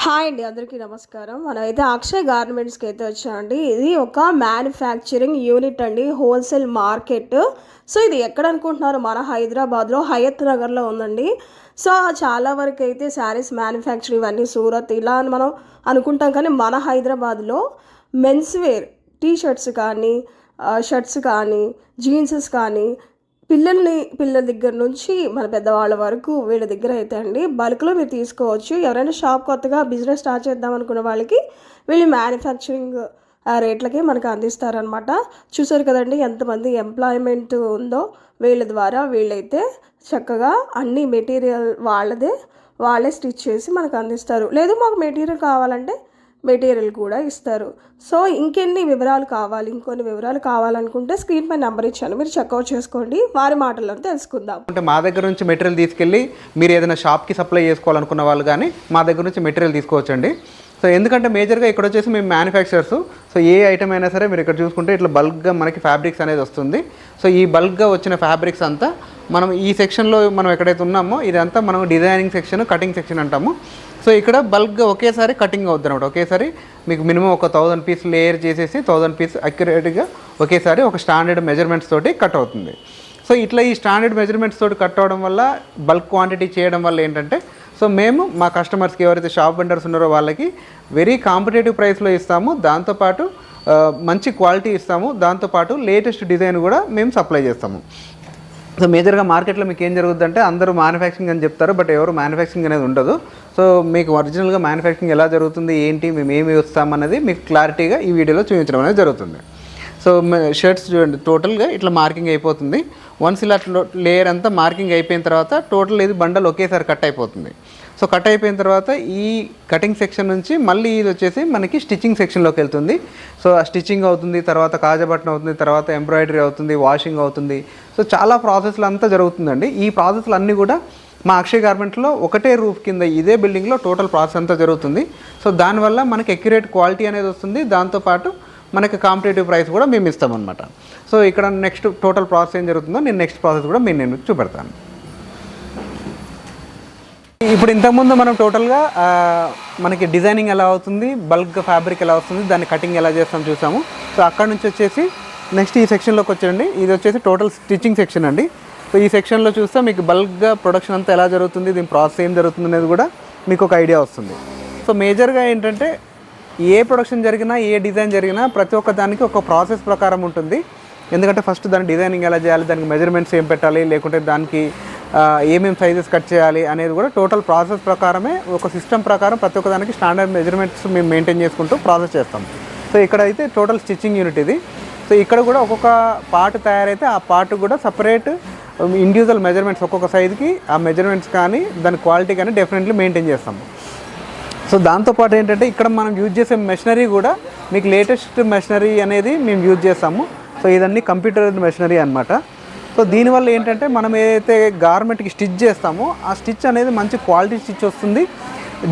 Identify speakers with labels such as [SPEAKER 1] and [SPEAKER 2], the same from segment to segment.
[SPEAKER 1] Hi అండి, అందరికీ నమస్కారం. మనమైతే అక్షయ్ గార్మెంట్స్కి అయితే వచ్చామండి. ఇది ఒక మ్యానుఫ్యాక్చరింగ్ యూనిట్ అండి, హోల్సేల్ మార్కెట్. సో ఇది ఎక్కడ అనుకుంటున్నారు? మన హైదరాబాద్లో హయత్ నగర్లో ఉందండి. సో చాలా వరకు అయితే శారీస్ మ్యానుఫ్యాక్చరింగ్ ఇవన్నీ సూరత్ ఇలా అని మనం అనుకుంటాం, కానీ మన హైదరాబాద్లో మెన్స్ వేర్ టీ షర్ట్స్ కానీ షర్ట్స్ కానీ జీన్సెస్ కానీ పిల్లల దగ్గర నుంచి మన పెద్దవాళ్ళ వరకు వీళ్ళ దగ్గర అయితే అండి బల్క్లో మీరు తీసుకోవచ్చు. ఎవరైనా షాప్ కొత్తగా బిజినెస్ స్టార్ట్ చేద్దాం అనుకున్న వాళ్ళకి వీళ్ళు మ్యానుఫ్యాక్చరింగ్ రేట్లకి మనకు అందిస్తారనమాట. చూసారు కదండి ఎంతమంది ఎంప్లాయ్మెంట్ ఉందో వీళ్ళ ద్వారా. వీళ్ళైతే చక్కగా అన్ని మెటీరియల్ వాళ్ళే స్టిచ్ చేసి మనకు అందిస్తారు. లేదు మాకు మెటీరియల్ కావాలంటే మెటీరియల్ కూడా ఇస్తారు. సో ఇంకొన్ని వివరాలు కావాలనుకుంటే స్క్రీన్ పై నెంబర్ ఇచ్చాను, మీరు చెక్అవుట్ చేసుకోండి. వారి మాటల్లో తెలుసుకుందాం.
[SPEAKER 2] అంటే మా దగ్గర నుంచి మెటీరియల్ తీసుకెళ్ళి మీరు ఏదైనా షాప్కి సప్లై చేసుకోవాలనుకున్న వాళ్ళు కానీ మా దగ్గర నుంచి మెటీరియల్ తీసుకోవచ్చండి. సో ఎందుకంటే మేజర్గా ఇక్కడ వచ్చేసి మేము మ్యానుఫ్యాక్చరర్స్. సో ఏ ఐటమ్ అయినా సరే మీరు ఇక్కడ చూసుకుంటే ఇట్లా బల్క్గా మనకి ఫ్యాబ్రిక్స్ అనేది వస్తుంది. సో ఈ బల్క్గా వచ్చిన ఫ్యాబ్రిక్స్ అంతా మనం ఈ సెక్షన్లో మనం ఎక్కడైతే ఉన్నామో ఇదంతా మనం డిజైనింగ్ సెక్షన్, కటింగ్ సెక్షన్ అంటాము. సో ఇక్కడ బల్క్గా ఒకేసారి కటింగ్ అవుతుంది అనమాట. ఒకేసారి మీకు మినిమం ఒక 1000 పీస్ లేయర్ చేసేసి 1000 పీస్ అక్యురేట్గా ఒకేసారి ఒక స్టాండర్డ్ మెజర్మెంట్స్ తోటి కట్ అవుతుంది. సో ఇట్లా ఈ స్టాండర్డ్ మెజర్మెంట్స్ తోటి కట్ అవడం వల్ల, బల్క్ క్వాంటిటీ చేయడం వల్ల ఏంటంటే సో మేము మా కస్టమర్స్కి ఎవరైతే షాప్ వెండర్స్ ఉన్నారో వాళ్ళకి వెరీ కాంపిటేటివ్ ప్రైస్లో ఇస్తాము. దాంతోపాటు మంచి క్వాలిటీ ఇస్తాము. దాంతోపాటు లేటెస్ట్ డిజైన్ కూడా మేము సప్లై చేస్తాము. సో మేజర్గా మార్కెట్లో మీకు ఏం జరుగుతుందంటే అందరూ మ్యానుఫ్యాక్చరింగ్ అని చెప్తారు, బట్ ఎవరు మ్యానుఫ్యాక్చరింగ్ అనేది ఉండదు. సో మీకు ఒరిజినల్గా మ్యానుఫ్యాక్చరింగ్ ఎలా జరుగుతుంది, ఏంటి, మేము ఏమి వస్తామన్నది మీకు క్లారిటీగా ఈ వీడియోలో చూపించడం అనేది జరుగుతుంది. సో షర్ట్స్ చూడండి, టోటల్గా ఇట్లా మార్కింగ్ అయిపోతుంది. వన్స్ ఇలా లేయర్ అంతా మార్కింగ్ అయిపోయిన తర్వాత టోటల్ ఇది బండల్ ఒకేసారి కట్ అయిపోతుంది. సో కట్ అయిపోయిన తర్వాత ఈ కటింగ్ సెక్షన్ నుంచి మళ్ళీ ఇది వచ్చేసి మనకి స్టిచ్చింగ్ సెక్షన్లోకి వెళ్తుంది. సో ఆ స్టిచ్చింగ్ అవుతుంది, తర్వాత కాజబట్టన్ అవుతుంది, తర్వాత ఎంబ్రాయిడరీ అవుతుంది, వాషింగ్ అవుతుంది. సో చాలా ప్రాసెస్లు అంతా జరుగుతుందండి. ఈ ప్రాసెస్లు అన్నీ కూడా మా అక్షయ్ గార్మెంట్లో ఒకటే రూఫ్ కింద ఇదే బిల్డింగ్లో టోటల్ ప్రాసెస్ అంతా జరుగుతుంది. సో దానివల్ల మనకి అక్యురేట్ క్వాలిటీ అనేది వస్తుంది. దాంతోపాటు మనకి కాంపిటేటివ్ ప్రైస్ కూడా మేము ఇస్తామన్నమాట. సో ఇక్కడ నెక్స్ట్ టోటల్ ప్రాసెస్ ఏం జరుగుతుందో నేను నెక్స్ట్ ప్రాసెస్ కూడా నేను చూపెడతాను. ఇప్పుడు ఇంతకుముందు మనం టోటల్గా మనకి డిజైనింగ్ ఎలా అవుతుంది, బల్క్ ఫ్యాబ్రిక్ ఎలా వస్తుంది, దాన్ని కటింగ్ ఎలా చేస్తాం చూసాము. సో అక్కడ నుంచి వచ్చేసి నెక్స్ట్ ఈ సెక్షన్లోకి వచ్చేయండి. ఇది వచ్చేసి టోటల్ స్టిచ్చింగ్ సెక్షన్ అండి. సో ఈ సెక్షన్లో చూస్తే మీకు బల్క్గా ప్రొడక్షన్ అంతా ఎలా జరుగుతుంది, దీని ప్రాసెస్ ఏం జరుగుతుంది అనేది కూడా మీకు ఒక ఐడియా వస్తుంది. సో మేజర్గా ఏంటంటే ఏ ప్రొడక్షన్ జరిగినా, ఏ డిజైన్ జరిగినా ప్రతి ఒక్క దానికి ఒక ప్రాసెస్ ప్రకారం ఉంటుంది. ఎందుకంటే ఫస్ట్ దాని డిజైనింగ్ ఎలా చేయాలి, దానికి మెజర్మెంట్స్ ఏం పెట్టాలి, లేకుంటే దానికి ఏమేమి సైజెస్ కట్ చేయాలి అనేది కూడా టోటల్ ప్రాసెస్ ప్రకారమే, ఒక సిస్టమ్ ప్రకారం ప్రతి ఒక్క దానికి స్టాండర్డ్ మెజర్మెంట్స్ మేము మెయింటైన్ చేసుకుంటూ ప్రాసెస్ చేస్తాం. సో ఇక్కడ అయితే టోటల్ స్టిచ్చింగ్ యూనిట్ ఇది. సో ఇక్కడ కూడా ఒక్కొక్క పార్ట్ తయారైతే ఆ పార్ట్ కూడా సపరేట్ ఇండివిజువల్ మెజర్మెంట్స్, ఒక్కొక్క సైజుకి ఆ మెజర్మెంట్స్ కానీ దాని క్వాలిటీ కానీ డెఫినెట్లీ మెయింటైన్ చేస్తాము. సో దాంతోపాటు ఏంటంటే ఇక్కడ మనం యూజ్ చేసే మెషినరీ కూడా మీకు లేటెస్ట్ మెషినరీ అనేది మేము యూజ్ చేస్తాము. సో ఇదన్నీ కంప్యూటర్ మెషినరీ అనమాట. సో దీనివల్ల ఏంటంటే మనం ఏదైతే గార్మెంట్కి స్టిచ్ చేస్తామో ఆ స్టిచ్ అనేది మంచి క్వాలిటీ స్టిచ్ వస్తుంది,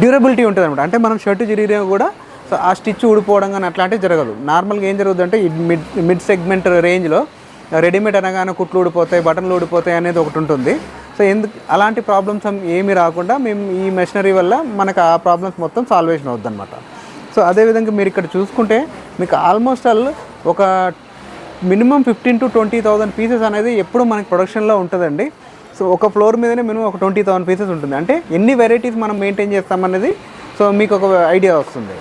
[SPEAKER 2] డ్యూరబిలిటీ ఉంటుంది అనమాట. అంటే మనం షర్టు చిరిగినా కూడా సో ఆ స్టిచ్ ఊడిపోవడం కానీ అట్లాంటివి జరగదు. నార్మల్గా ఏం జరుగుతుందంటే ఈ మిడ్ సెగ్మెంట్ రేంజ్లో రెడీమేడ్ అనగానే కుట్లు ఊడిపోతాయి, బటన్లు ఊడిపోతాయి అనేది ఒకటి ఉంటుంది. సో అలాంటి ప్రాబ్లమ్స్ ఏమీ రాకుండా మేము ఈ మెషినరీ వల్ల మనకు ఆ ప్రాబ్లమ్స్ మొత్తం సాల్వేషన్ అవుతుంది అనమాట. సో అదేవిధంగా మీరు ఇక్కడ చూసుకుంటే మీకు ఆల్మోస్ట్ ఒక మినిమం 15,000 to 20,000 పీసెస్ అనేది ఎప్పుడు మనకి ప్రొడక్షన్లో ఉంటుందండి. సో ఒక ఫ్లోర్ మీదనే మినిమం ఒక 20,000 పీసెస్ ఉంటుంది. అంటే ఎన్ని వెరైటీస్ మనం మెయింటైన్ చేస్తామనేది సో మీకు ఒక ఐడియా వస్తుంది.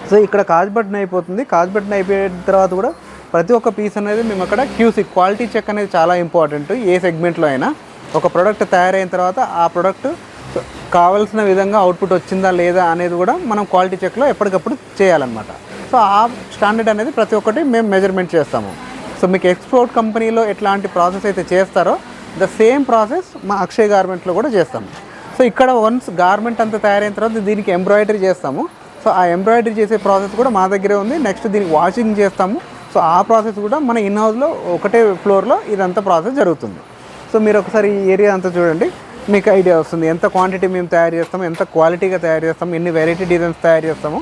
[SPEAKER 2] సో ఇక్కడ కాజ్ బటన్ అయిపోతుంది. కాజ్ బటన్ అయిపోయిన తర్వాత కూడా ప్రతి ఒక్క పీస్ అనేది మేము అక్కడ క్యూసీ క్వాలిటీ చెక్ అనేది చాలా ఇంపార్టెంట్. ఏ సెగ్మెంట్లో అయినా ఒక ప్రోడక్ట్ తయారైన తర్వాత ఆ ప్రోడక్ట్ కావాల్సిన విధంగా అవుట్పుట్ వచ్చిందా లేదా అనేది కూడా మనం క్వాలిటీ చెక్లో ఎప్పటికప్పుడు చేయాలన్నమాట. సో ఆ స్టాండర్డ్ అనేది ప్రతి ఒక్కటి మేము మెజర్మెంట్ చేస్తాము. సో మీకు ఎక్స్పోర్ట్ కంపెనీలో ఎట్లాంటి ప్రాసెస్ అయితే చేస్తారో ద సేమ్ ప్రాసెస్ మా అక్షయ్ గార్మెంట్లో కూడా చేస్తాము. సో ఇక్కడ వన్స్ గార్మెంట్ అంతా తయారైన తర్వాత దీనికి ఎంబ్రాయిడరీ చేస్తాము. సో ఆ ఎంబ్రాయిడరీ చేసే ప్రాసెస్ కూడా మా దగ్గరే ఉంది. నెక్స్ట్ దీనికి వాషింగ్ చేస్తాము. సో ఆ ప్రాసెస్ కూడా మన ఇన్ హౌస్లో ఒకటే ఫ్లోర్లో ఇదంతా ప్రాసెస్ జరుగుతుంది. సో మీరు ఒకసారి ఈ ఏరియా అంతా చూడండి, మీకు ఐడియా వస్తుంది ఎంత క్వాంటిటీ మేము తయారు చేస్తాము, ఎంత క్వాలిటీగా తయారు చేస్తాము, ఎన్ని వెరైటీ డిజైన్స్ తయారు చేస్తాము.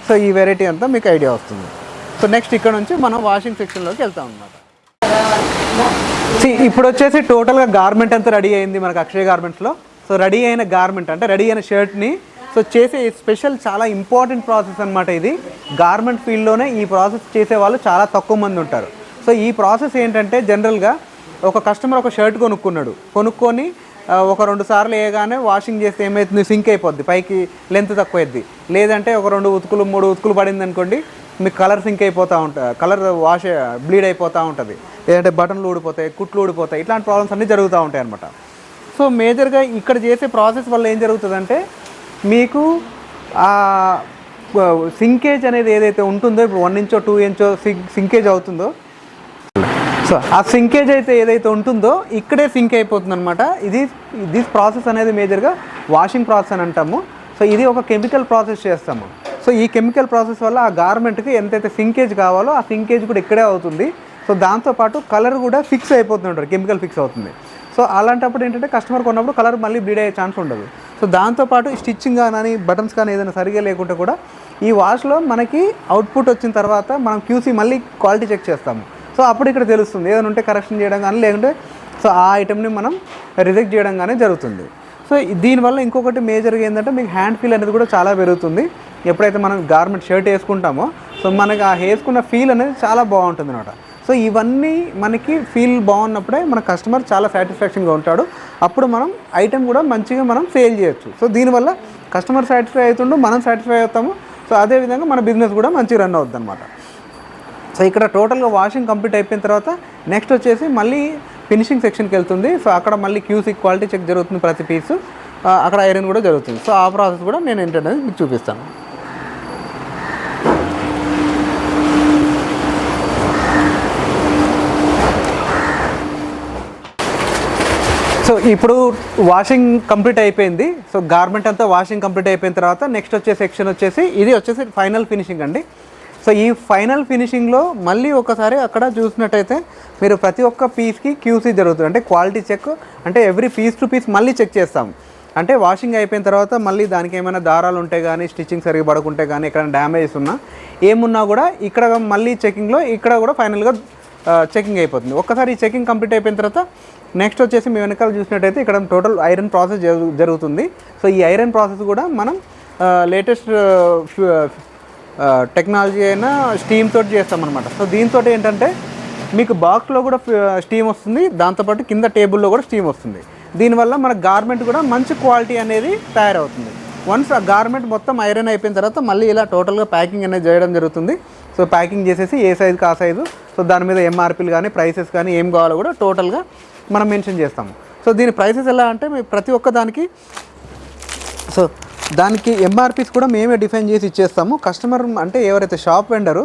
[SPEAKER 2] సో ఈ వెరైటీ అంతా మీకు ఐడియా వస్తుంది. సో నెక్స్ట్ ఇక్కడ నుంచి మనం వాషింగ్ సెక్షన్లోకి వెళ్తాం అన్నమాట. ఇప్పుడు వచ్చేసి టోటల్గా గార్మెంట్ అంతా రెడీ అయింది మనకు అక్షయ్ గార్మెంట్స్లో. సో రెడీ అయిన గార్మెంట్ అంటే రెడీ అయిన షర్ట్ని సో చేసే స్పెషల్ చాలా ఇంపార్టెంట్ ప్రాసెస్ అనమాట ఇది. గార్మెంట్ ఫీల్డ్లోనే ఈ ప్రాసెస్ చేసే వాళ్ళు చాలా తక్కువ మంది ఉంటారు. సో ఈ ప్రాసెస్ ఏంటంటే జనరల్గా ఒక కస్టమర్ ఒక షర్ట్ కొనుక్కొని ఒక 2 సార్లు వేయగానే వాషింగ్ చేస్తే ఏమవుతుంది, సింక్ అయిపోద్ది, పైకి లెంత్ తక్కువైద్ది. లేదంటే ఒక 2 ఉతుకులు 3 ఉతుకులు పడింది అనుకోండి, మీకు కలర్ సింక్ అయిపోతూ ఉంటుంది, కలర్ బ్లీడ్ అయిపోతూ ఉంటుంది. లేదంటే బటన్లు ఊడిపోతాయి, కుట్లు ఊడిపోతాయి, ఇట్లాంటి ప్రాబ్లమ్స్ అన్నీ జరుగుతూ ఉంటాయి అన్నమాట. సో మేజర్గా ఇక్కడ చేసే ప్రాసెస్ వల్ల ఏం జరుగుతుందంటే మీకు సింకేజ్ అనేది ఏదైతే ఉంటుందో, ఇప్పుడు 1 ఇంచో 2 ఇంచో సింకేజ్ అవుతుందో, సో ఆ సింకేజ్ అయితే ఏదైతే ఉంటుందో ఇక్కడే సింక్ అయిపోతుంది అనమాట. దిస్ ప్రాసెస్ అనేది మేజర్గా వాషింగ్ ప్రాసెస్ అని అంటాము. సో ఇది ఒక కెమికల్ ప్రాసెస్ చేస్తాము. సో ఈ కెమికల్ ప్రాసెస్ వల్ల ఆ గార్మెంట్కి ఎంతైతే సింకేజ్ కావాలో ఆ సింకేజ్ కూడా ఇక్కడే అవుతుంది. సో దాంతోపాటు కలర్ కూడా ఫిక్స్ అయిపోతుంటారు, కెమికల్ ఫిక్స్ అవుతుంది. సో అలాంటప్పుడు ఏంటంటే కస్టమర్ కొన్నప్పుడు కలర్ మళ్ళీ బ్లీడ్ అయ్యే ఛాన్స్ ఉండదు. సో దాంతోపాటు స్టిచ్చింగ్ కానీ బటన్స్ కానీ ఏదైనా సరిగా లేకుంటే కూడా ఈ వాష్లో మనకి అవుట్పుట్ వచ్చిన తర్వాత మనం QC మళ్ళీ క్వాలిటీ చెక్ చేస్తాము. సో అప్పుడు ఇక్కడ తెలుస్తుంది ఏదైనా ఉంటే కరెక్షన్ చేయడం కానీ, లేకుంటే సో ఆ ఐటెంని మనం రిజెక్ట్ చేయడం కానీ జరుగుతుంది. సో దీనివల్ల ఇంకొకటి మేజర్గా ఏంటంటే మీకు హ్యాండ్ ఫీల్ అనేది కూడా చాలా పెరుగుతుంది. ఎప్పుడైతే మనం గార్మెంట్ షర్ట్ వేసుకుంటామో సో మనకి ఆ వేసుకున్న ఫీల్ అనేది చాలా బాగుంటుంది అనమాట. సో ఇవన్నీ మనకి ఫీల్ బాగున్నప్పుడే మన కస్టమర్ చాలా సాటిస్ఫాక్షన్గా ఉంటాడు. అప్పుడు మనం ఐటెం కూడా మంచిగా మనం సేల్ చేయొచ్చు. సో దీనివల్ల కస్టమర్ సాటిస్ఫై అవుతుండు, మనం సాటిస్ఫై అవుతాము. సో అదేవిధంగా మన బిజినెస్ కూడా మంచిగా రన్ అవుతుంది అనమాట. సో ఇక్కడ టోటల్గా వాషింగ్ కంప్లీట్ అయిపోయిన తర్వాత నెక్స్ట్ వచ్చేసి మళ్ళీ ఫినిషింగ్ సెక్షన్కి వెళ్తుంది. సో అక్కడ మళ్ళీ QC క్వాలిటీ చెక్ జరుగుతుంది ప్రతి పీసు, అక్కడ ఐరన్ కూడా జరుగుతుంది. సో ఆ ప్రాసెస్ కూడా నేను ఏంటనేది మీకు చూపిస్తాను. సో ఇప్పుడు వాషింగ్ కంప్లీట్ అయిపోయింది. సో గార్మెంట్ అంతా వాషింగ్ కంప్లీట్ అయిపోయిన తర్వాత నెక్స్ట్ వచ్చే సెక్షన్ వచ్చేసి ఇది వచ్చేసి ఫైనల్ ఫినిషింగ్ అండి. సో ఈ ఫైనల్ ఫినిషింగ్లో మళ్ళీ ఒకసారి అక్కడ చూసినట్టయితే మీరు ప్రతి ఒక్క పీస్కి QC జరుగుతుంది, అంటే క్వాలిటీ చెక్, అంటే ఎవ్రీ పీస్ టు పీస్ మళ్ళీ చెక్ చేస్తాం. అంటే వాషింగ్ అయిపోయిన తర్వాత మళ్ళీ దానికి ఏమైనా దారాలు ఉంటే కానీ, స్టిచ్చింగ్ సరిగా పడకుంటే కానీ, ఎక్కడైనా డ్యామేజెస్ ఉన్నా ఏమున్నా కూడా ఇక్కడ మళ్ళీ చెకింగ్లో ఇక్కడ కూడా ఫైనల్గా చెకింగ్ అయిపోతుంది. ఒక్కసారి ఈ చెకింగ్ కంప్లీట్ అయిపోయిన తర్వాత నెక్స్ట్ వచ్చేసి మీ వెనకాల చూసినట్టయితే ఇక్కడ టోటల్ ఐరన్ ప్రాసెస్ జరుగుతుంది. సో ఈ ఐరన్ ప్రాసెస్ కూడా మనం లేటెస్ట్ టెక్నాలజీ అయినా స్టీమ్ తోటి చేస్తామన్నమాట. సో దీంతో ఏంటంటే మీకు బాక్స్లో కూడా స్టీమ్ వస్తుంది, దాంతోపాటు కింద టేబుల్లో కూడా స్టీమ్ వస్తుంది. దీనివల్ల మన గార్మెంట్ కూడా మంచి క్వాలిటీ అనేది తయారవుతుంది. వన్స్ ఆ గార్మెంట్ మొత్తం ఐరన్ అయిపోయిన తర్వాత మళ్ళీ ఇలా టోటల్గా ప్యాకింగ్ అనేది చేయడం జరుగుతుంది. సో ప్యాకింగ్ చేసేసి ఏ సైజుకి ఆ సైజు, సో దాని మీద MRPలు కానీ ప్రైసెస్ కానీ ఏం కావాలో కూడా టోటల్గా మనం మెన్షన్ చేస్తాము. సో దీని ప్రైసెస్ ఎలా అంటే ప్రతి ఒక్క దానికి సో దానికి MRPs కూడా మేమే డిఫైన్ చేసి ఇచ్చేస్తాము. కస్టమర్ అంటే ఎవరైతే షాప్ వెండరు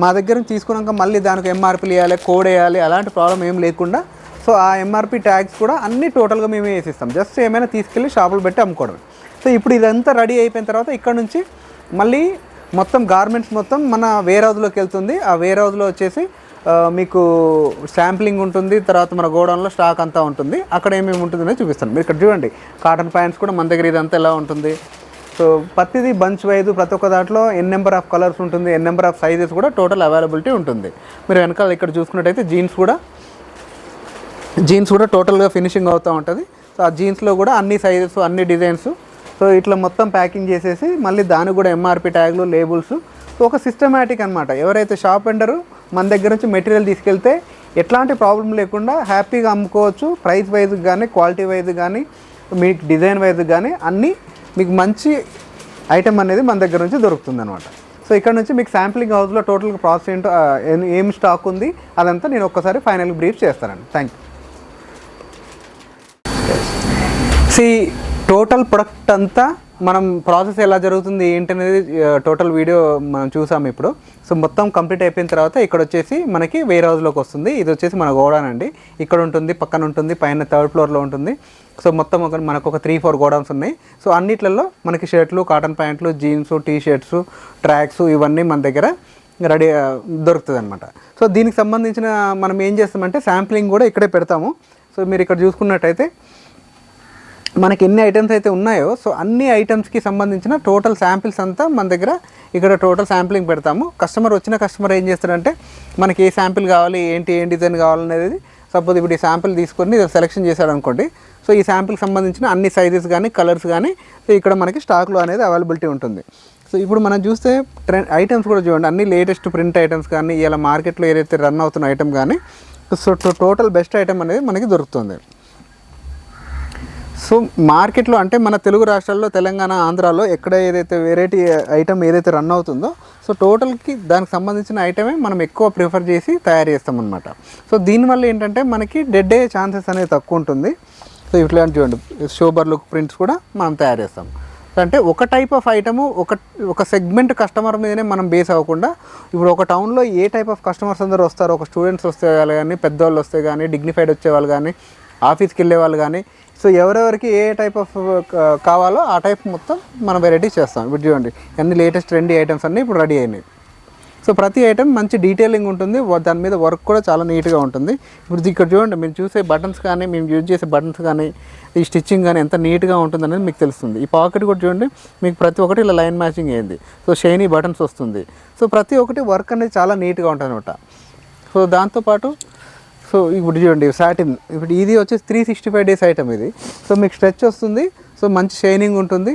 [SPEAKER 2] మా దగ్గర నుంచి తీసుకున్నాక మళ్ళీ దానికి MRPలు వేయాలి, కోడ్ వేయాలి, అలాంటి ప్రాబ్లం ఏం లేకుండా సో ఆ MRP ట్యాగ్స్ కూడా అన్నీ టోటల్గా మేమే వేసిస్తాం. జస్ట్ ఏమైనా తీసుకెళ్ళి షాపులు పెట్టి అమ్ముకోవడం. సో ఇప్పుడు ఇదంతా రెడీ అయిపోయిన తర్వాత ఇక్కడ నుంచి మళ్ళీ మొత్తం గార్మెంట్స్ మొత్తం మన వేర్ హౌస్లోకి వెళ్తుంది. ఆ వేర్ హౌస్లో వచ్చేసి మీకు శాంప్లింగ్ ఉంటుంది, తర్వాత మన గోడౌన్లో స్టాక్ అంతా ఉంటుంది. అక్కడ ఏమేమి ఉంటుందో చూపిస్తాను. మీరు ఇక్కడ చూడండి, కాటన్ ప్యాంట్స్ కూడా మన దగ్గర ఇదంతా ఎలా ఉంటుంది. సో ప్రతిదీ బంచ్ వైజ్ ప్రతి ఒక్క దాంట్లో ఎన్ నెంబర్ ఆఫ్ కలర్స్ ఉంటుంది, ఎన్ నెంబర్ ఆఫ్ సైజెస్ కూడా టోటల్ అవైలబిలిటీ ఉంటుంది. మీరు వెనకాల ఇక్కడ చూసుకున్నట్టయితే జీన్స్ కూడా టోటల్గా ఫినిషింగ్ అవుతూ ఉంటుంది. సో ఆ జీన్స్లో కూడా అన్ని సైజెస్, అన్ని డిజైన్స్, సో ఇట్లా మొత్తం ప్యాకింగ్ చేసేసి మళ్ళీ దానికి కూడా MRP ట్యాగ్లు, లేబుల్స్, సో ఒక సిస్టమేటిక్ అనమాట. ఎవరైతే షాప్ వెండరు మన దగ్గర నుంచి మెటీరియల్ తీసుకెళ్తే ఎట్లాంటి ప్రాబ్లం లేకుండా హ్యాపీగా అమ్ముకోవచ్చు. ప్రైస్ వైజ్ కానీ, క్వాలిటీ వైజ్ కానీ, మీకు డిజైన్ వైజ్ కానీ అన్నీ మీకు మంచి ఐటెం అనేది మన దగ్గర నుంచి దొరుకుతుంది అనమాట. సో ఇక్కడ నుంచి మీకు శాంప్లింగ్ హౌస్లో టోటల్గా ప్రాసెస్ ఏంటో, ఏం స్టాక్ ఉంది అదంతా నేను ఒక్కసారి ఫైనల్ బ్రీఫ్ చేస్తానండి. Thank you. టోటల్ ప్రొడక్ట్ అంతా మనం ప్రాసెస్ ఎలా జరుగుతుంది ఏంటనేది టోటల్ వీడియో మనం చూసాము ఇప్పుడు. సో మొత్తం కంప్లీట్ అయిపోయిన తర్వాత ఇక్కడ వచ్చేసి మనకి వేర్ హౌస్లోకి వస్తుంది. ఇది వచ్చేసి మన గోడౌన్ అండి. ఇక్కడ ఉంటుంది, పక్కన ఉంటుంది, పైన 3rd ఫ్లోర్లో ఉంటుంది. సో మొత్తం మనకు ఒక 3-4 గోడౌన్స్ ఉన్నాయి. సో అన్నిట్లలో మనకి షర్ట్లు, కాటన్ ప్యాంట్లు, జీన్స్, టీ-షర్ట్స్, ట్రాక్స్ ఇవన్నీ మన దగ్గర రెడీ దొరుకుతుంది అనమాట. సో దీనికి సంబంధించిన మనం ఏం చేస్తామంటే శాంప్లింగ్ కూడా ఇక్కడే పెడతాము. సో మీరు ఇక్కడ చూసుకున్నట్టయితే మనకి ఎన్ని ఐటమ్స్ అయితే ఉన్నాయో సో అన్ని ఐటమ్స్కి సంబంధించిన టోటల్ శాంపిల్స్ అంతా మన దగ్గర ఇక్కడ టోటల్ శాంప్లింగ్ పెడతాము. వచ్చిన కస్టమర్ ఏం చేస్తారంటే మనకి ఏ శాంపిల్ కావాలి, ఏం డిజైన్ కావాలనేది, సపోజ్ ఇప్పుడు ఈ శాంపిల్ తీసుకొని సెలెక్షన్ చేశాడు అనుకోండి. సో సో ఈ శాంపిల్కి సంబంధించిన అన్ని సైజెస్ కానీ కలర్స్ కానీ సో ఇక్కడ మనకి స్టాక్లో అనేది అవైలబిలిటీ ఉంటుంది. సో ఇప్పుడు మనం చూస్తే ఐటమ్స్ కూడా చూడండి, అన్ని లేటెస్ట్ ప్రింట్ ఐటమ్స్ కానీ ఇలా మార్కెట్లో ఏదైతే రన్ అవుతున్న ఐటమ్ కానీ సో టోటల్ బెస్ట్ ఐటమ్ అనేది మనకి దొరుకుతుంది. సో మార్కెట్లో అంటే మన తెలుగు రాష్ట్రాల్లో తెలంగాణ, ఆంధ్రాలో ఎక్కడ ఏదైతే వెరైటీ ఐటమ్ ఏదైతే రన్ అవుతుందో సో టోటల్కి దానికి సంబంధించిన ఐటమే మనం ఎక్కువ ప్రిఫర్ చేసి తయారు చేస్తామన్నమాట. సో దీనివల్ల ఏంటంటే మనకి డెడ్ అయ్యే ఛాన్సెస్ అనేది తక్కువ ఉంటుంది. సో ఇట్లాంటి చూడండి షోబర్ లుక్ ప్రింట్స్ కూడా మనం తయారు చేస్తాం. అంటే ఒక టైప్ ఆఫ్ ఐటము ఒక సెగ్మెంట్ కస్టమర్ మీదనే మనం బేస్ అవ్వకుండా ఇప్పుడు ఒక టౌన్లో ఏ టైప్ ఆఫ్ కస్టమర్స్ అందరూ వస్తారో, ఒక స్టూడెంట్స్ వస్తే వాళ్ళు కానీ, పెద్దవాళ్ళు వస్తే కానీ, డిగ్నిఫైడ్ వచ్చేవాళ్ళు కానీ, ఆఫీస్కి వెళ్ళే వాళ్ళు కానీ, సో ఎవరెవరికి ఏ టైప్ ఆఫ్ కావాలో ఆ టైప్ మొత్తం మనం వెరైటీస్ చేస్తాం. ఇప్పుడు చూడండి అన్ని లేటెస్ట్ ట్రెండీ ఐటమ్స్ అన్నీ ఇప్పుడు రెడీ అయినాయి. సో ప్రతి ఐటమ్ మంచి డీటెయిలింగ్ ఉంటుంది, దాని మీద వర్క్ కూడా చాలా నీట్గా ఉంటుంది. ఇప్పుడు ఇక్కడ చూడండి, మీరు చూసే బటన్స్ కానీ, మేము యూజ్ చేసే బటన్స్ కానీ, ఈ స్టిచ్చింగ్ కానీ ఎంత నీట్గా ఉంటుంది అనేది మీకు తెలుస్తుంది. ఈ పాకెట్ కూడా చూడండి, మీకు ప్రతి ఒక్కటి ఇలా లైన్ మ్యాచింగ్ అయింది. సో షైనీ బటన్స్ వస్తుంది. సో ప్రతి ఒక్కటి వర్క్ అనేది చాలా నీట్గా ఉంటుంది అనమాట. సో దాంతోపాటు సో ఇప్పుడు చూడండి సాటిన్, ఇప్పుడు ఇది వచ్చేసి 365 days ఐటమ్ ఇది. సో మీకు స్ట్రెచ్ వస్తుంది, సో మంచి షైనింగ్ ఉంటుంది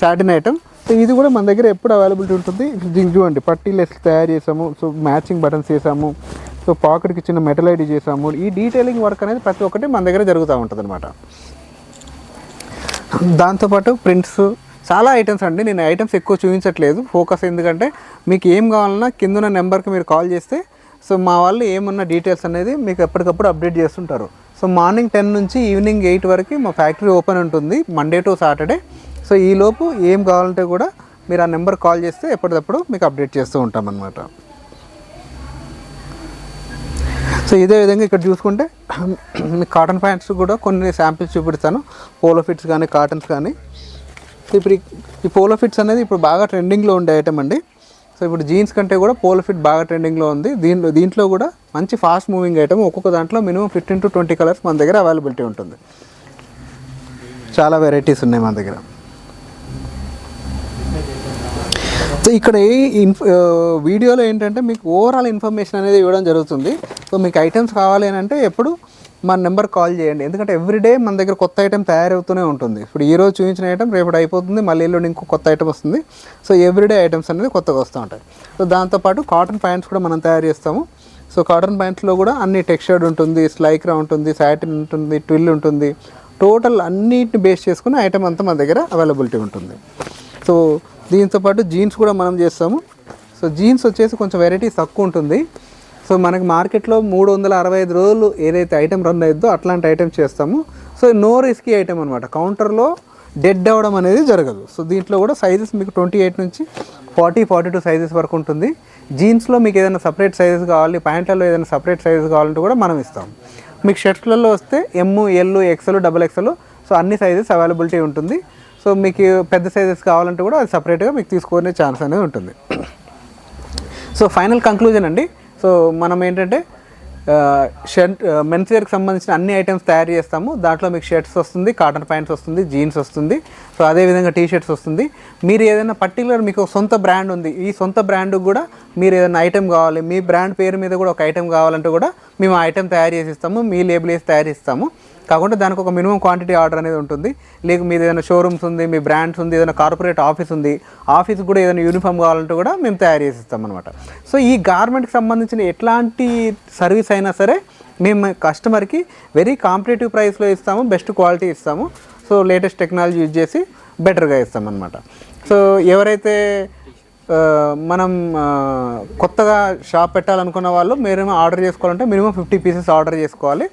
[SPEAKER 2] సాటిన్ ఐటమ్. సో ఇది కూడా మన దగ్గర ఎప్పుడు అవైలబిలిటీ ఉంటుంది. దీనికి చూడండి పట్టీలెస్ తయారు చేసాము, సో మ్యాచింగ్ బటన్స్ చేసాము, సో పాకెట్కి చిన్న మెటల్ ఐడి చేసాము. ఈ డీటెయిలింగ్ వర్క్ అనేది ప్రతి ఒక్కటి మన దగ్గర జరుగుతూ ఉంటుంది అనమాట. దాంతోపాటు ప్రింట్స్ చాలా ఐటమ్స్ అండి. నేను ఐటమ్స్ ఎక్కువ చూపించట్లేదు ఫోకస్, ఎందుకంటే మీకు ఏం కావాలన్నా కింద నెంబర్కి మీరు కాల్ చేస్తే సో మా వాళ్ళు ఏమన్నా డీటెయిల్స్ అనేది మీకు ఎప్పటికప్పుడు అప్డేట్ చేస్తుంటారు. సో మార్నింగ్ 10 నుంచి ఈవినింగ్ 8 వరకు మా ఫ్యాక్టరీ ఓపెన్ ఉంటుంది, మండే టు సాటర్డే. సో ఈలోపు ఏం కావాలంటే కూడా మీరు ఆ నెంబర్ కాల్ చేస్తే ఎప్పటికప్పుడు మీకు అప్డేట్ చేస్తూ ఉంటాం అన్నమాట. సో ఇదే విధంగా ఇక్కడ చూసుకుంటే మీకు కాటన్ ప్యాంట్స్ కూడా కొన్ని శాంపిల్స్ చూపిస్తాను, పోలో ఫిట్స్ కానీ కాటన్స్ కానీ. సో ఇప్పుడు ఈ పోలో ఫిట్స్ అనేది ఇప్పుడు బాగా ట్రెండింగ్లో ఉండే ఐటమ్ అండి. సో ఇప్పుడు జీన్స్ కంటే కూడా పోలో ఫిట్ బాగా ట్రెండింగ్లో ఉంది. దీంట్లో కూడా మంచి ఫాస్ట్ మూవింగ్ ఐటమ్. ఒక్కొక్క దాంట్లో మినిమం 15 to 20 కలర్స్ మన దగ్గర అవైలబిలిటీ ఉంటుంది. చాలా వెరైటీస్ ఉన్నాయి మన దగ్గర. సో ఇక్కడ వీడియోలో ఏంటంటే మీకు ఓవరాల్ ఇన్ఫర్మేషన్ అనేది ఇవ్వడం జరుగుతుంది. సో మీకు ఐటమ్స్ కావాలి అని అంటే ఎప్పుడు మన నెంబర్ కాల్ చేయండి, ఎందుకంటే ఎవ్రీడే మన దగ్గర కొత్త ఐటమ్ తయారవుతూనే ఉంటుంది. ఇప్పుడు ఈరోజు చూపించిన ఐటమ్ రేపటి అయిపోతుంది, మళ్ళీ ఎల్లుండి ఇంకో కొత్త ఐటమ్ వస్తుంది. సో ఎవ్రీడే ఐటమ్స్ అనేది కొత్తగా వస్తూ ఉంటాయి. సో దాంతోపాటు కాటన్ ప్యాంట్స్ కూడా మనం తయారు చేస్తాము. సో కాటన్ ప్యాంట్స్లో కూడా అన్ని టెక్స్చర్డ్ ఉంటుంది, స్లైక్రా ఉంటుంది, సాటిన్ ఉంటుంది, ట్విల్ ఉంటుంది. టోటల్ అన్నిటిని బేస్ చేసుకుని ఐటమ్ అంతా మన దగ్గర అవైలబిలిటీ ఉంటుంది. సో దీంతోపాటు జీన్స్ కూడా మనం చేస్తాము. సో జీన్స్ వచ్చేసి కొంచెం వెరైటీస్ తక్కువ ఉంటుంది. సో మనకి మార్కెట్లో 365 రోజులు ఏదైతే ఐటమ్ రన్ అవుతుందో అట్లాంటి ఐటమ్స్ చేస్తాము. సో నో రిస్కీ ఐటమ్ అనమాట, కౌంటర్లో డెడ్ అవ్వడం అనేది జరగదు. సో దీంట్లో కూడా సైజెస్ మీకు 28 నుంచి 40-42 సైజెస్ వరకు ఉంటుంది. జీన్స్లో మీకు ఏదైనా సపరేట్ సైజెస్ కావాలి, ప్యాంట్లలో ఏదైనా సపరేట్ సైజెస్ కావాలంటే కూడా మనం ఇస్తాం. మీకు షర్ట్లలో వస్తే M, L, XL, XXL so అన్ని సైజెస్ అవైలబిలిటీ ఉంటుంది. సో మీకు పెద్ద సైజెస్ కావాలంటే కూడా అది సపరేట్గా మీకు తీసుకునే ఛాన్స్ అనేది ఉంటుంది. సో ఫైనల్ కంక్లూజన్ అండి, సో మనం ఏంటంటే మెన్స్ వేర్కి సంబంధించిన అన్ని ఐటమ్స్ తయారు చేస్తాము. దాంట్లో మీకు షర్ట్స్ వస్తుంది, కాటన్ ప్యాంట్స్ వస్తుంది, జీన్స్ వస్తుంది, సో అదేవిధంగా టీ షర్ట్స్ వస్తుంది. మీరు ఏదైనా పర్టికులర్ మీకు సొంత బ్రాండ్ ఉంది, ఈ సొంత బ్రాండ్కి కూడా మీరు ఏదైనా ఐటమ్ కావాలి, మీ బ్రాండ్ పేరు మీద కూడా ఒక ఐటమ్ కావాలంటే కూడా మేము ఆ ఐటమ్ తయారు చేసి ఇస్తాము, మీ లేబుల్ వేసి తయారు ఇస్తాము. కాకుండా దానికి ఒక మినిమం క్వాంటిటీ ఆర్డర్ అనేది ఉంటుంది. లేక మీరు ఏదైనా షోరూమ్స్ ఉంది, మీ బ్రాండ్స్ ఉంది, ఏదైనా కార్పొరేట్ ఆఫీస్ ఉంది, ఆఫీస్కి కూడా ఏదైనా యూనిఫామ్ కావాలంటే కూడా మేము తయారు చేసి ఇస్తాం అనమాట. సో ఈ గార్మెంట్కి సంబంధించిన ఎట్లాంటి సర్వీస్ అయినా సరే మేము కస్టమర్కి వెరీ కాంపిటేటివ్ ప్రైస్లో ఇస్తాము, బెస్ట్ క్వాలిటీ ఇస్తాము. సో లేటెస్ట్ టెక్నాలజీ యూజ్ చేసి బెటర్గా ఇస్తాం అనమాట. సో ఎవరైతే మనం కొత్తగా షాప్ పెట్టాలనుకున్న వాళ్ళు మీరు ఆర్డర్ చేసుకోవాలంటే మినిమం 50 pieces ఆర్డర్ చేసుకోవాలి.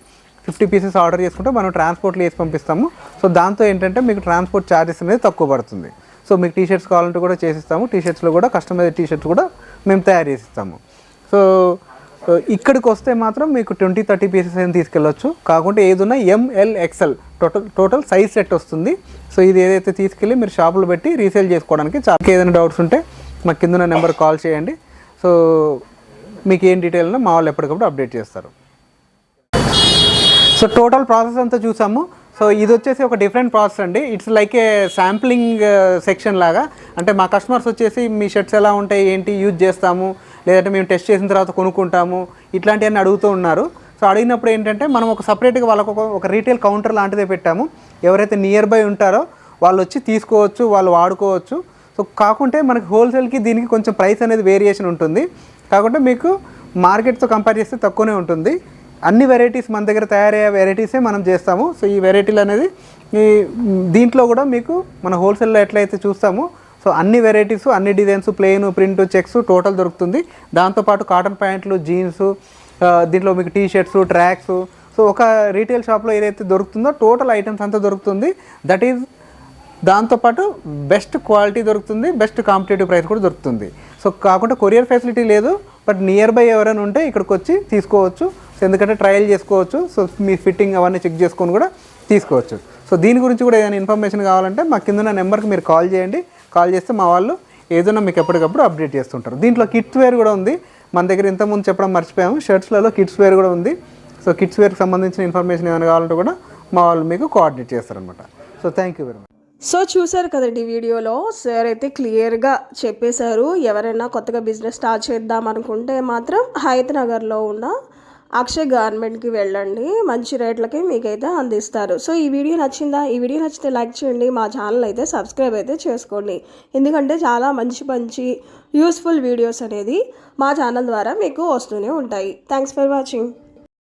[SPEAKER 2] 50 pieces ఆర్డర్ చేసుకుంటే మనం ట్రాన్స్పోర్ట్లో వేసి పంపిస్తాము. సో దాంతో ఏంటంటే మీకు ట్రాన్స్పోర్ట్ ఛార్జెస్ అనేది తక్కువ పడుతుంది. సో మీకు టీ షర్ట్స్ కావాలంటే కూడా చేసిస్తాము, టీ షర్ట్స్లో కూడా కస్టమైజ్ టీ షర్ట్స్ కూడా మేము తయారు చేసిస్తాము. సో ఇక్కడికి వస్తే మాత్రం మీకు 20-30 pieces ఏం తీసుకెళ్ళొచ్చు. కాకుంటే ఏదైనా M, L, XL total size set వస్తుంది. సో ఇది ఏదైతే తీసుకెళ్ళి మీరు షాపులో పెట్టి రీసేల్ చేసుకోవడానికి చాలా. ఏదైనా డౌట్స్ ఉంటే మాకు కింద నెంబర్ కాల్ చేయండి. సో మీకు ఏం డీటెయిల్ మా వాళ్ళు ఎప్పటికప్పుడు అప్డేట్ చేస్తారు. సో టోటల్ ప్రాసెస్ అంతా చూసాము. సో ఇది వచ్చేసి ఒక డిఫరెంట్ ప్రాసెస్ అండి. It's like A sampling section లాగా. అంటే మా కస్టమర్స్ వచ్చేసి మీ షర్ట్స్ ఎలా ఉంటాయి, ఏంటి యూజ్ చేస్తాము, లేదంటే మేము టెస్ట్ చేసిన తర్వాత కొనుక్కుంటాము, ఇట్లాంటివన్నీ అడుగుతూ ఉన్నారు. సో అడిగినప్పుడు ఏంటంటే మనం ఒక సపరేట్గా వాళ్ళకు ఒక రీటైల్ కౌంటర్ లాంటిదే పెట్టాము. ఎవరైతే నియర్ బై ఉంటారో వాళ్ళు వచ్చి తీసుకోవచ్చు, వాళ్ళు వాడుకోవచ్చు. సో కాకుంటే మనకి హోల్సేల్కి దీనికి కొంచెం ప్రైస్ అనేది వేరియేషన్ ఉంటుంది. కాకుంటే మీకు మార్కెట్తో కంపేర్ చేస్తే తక్కువనే ఉంటుంది. అన్ని వెరైటీస్ మన దగ్గర తయారయ్యే వెరైటీసే మనం చేస్తాము. సో ఈ వెరైటీలు అనేది ఈ దీంట్లో కూడా మీకు మన హోల్సేల్లో ఎట్లయితే చూస్తామో సో అన్ని వెరైటీస్, అన్ని designs, plain, print, checks total దొరుకుతుంది. దాంతోపాటు కాటన్ ప్యాంట్లు, జీన్స్, దీంట్లో మీకు టీ షర్ట్స్, ట్రాక్స్. సో ఒక రీటైల్ షాప్లో ఏదైతే దొరుకుతుందో టోటల్ ఐటమ్స్ అంతా దొరుకుతుంది. దట్ ఈజ్ దాంతోపాటు బెస్ట్ క్వాలిటీ దొరుకుతుంది, బెస్ట్ కాంపిటేటివ్ ప్రైస్ కూడా దొరుకుతుంది. సో కాకుండా కొరియర్ ఫెసిలిటీ లేదు, బట్ నియర్ బై ఎవరైనా ఉంటే ఇక్కడికి వచ్చి తీసుకోవచ్చు. సో ఎందుకంటే ట్రయల్ చేసుకోవచ్చు. సో మీ ఫిట్టింగ్ అవన్నీ చెక్ చేసుకొని కూడా తీసుకోవచ్చు. సో దీని గురించి కూడా ఏదైనా ఇన్ఫర్మేషన్ కావాలంటే మా కింద నెంబర్కి మీరు కాల్ చేయండి. కాల్ చేస్తే మా వాళ్ళు ఏదైనా మీకు ఎప్పటికప్పుడు అప్డేట్ చేస్తుంటారు. దీంట్లో కిడ్స్ వేర్ కూడా ఉంది. మన దగ్గర ఇంతకుముందు చెప్పడం మర్చిపోయాము, షర్ట్స్లలో కిడ్స్ వేర్ కూడా ఉంది. సో కిడ్స్ వేర్కి సంబంధించిన ఇన్ఫర్మేషన్ ఏమైనా కావాలంటే కూడా మా వాళ్ళు మీకు కోఆర్డినేట్ చేస్తారనమాట. So thank you very much.
[SPEAKER 1] So చూసారు కదండి వీడియోలో సార్ అయితే క్లియర్గా చెప్పేశారు. ఎవరైనా కొత్తగా బిజినెస్ స్టార్ట్ చేద్దాం అనుకుంటే మాత్రం హయత్ నగర్లో ఉన్న అక్షయ్ గార్మెంట్కి వెళ్ళండి, మంచి రేట్లకి మీకైతే అందిస్తారు. సో ఈ వీడియో నచ్చిందా? ఈ వీడియో నచ్చితే లైక్ చేయండి, మా ఛానల్ అయితే సబ్స్క్రైబ్ అయితే చేసుకోండి. ఎందుకంటే చాలా మంచి మంచి యూస్ఫుల్ వీడియోస్ అనేది మా ఛానల్ ద్వారా మీకు వస్తూనే ఉంటాయి. Thanks for watching.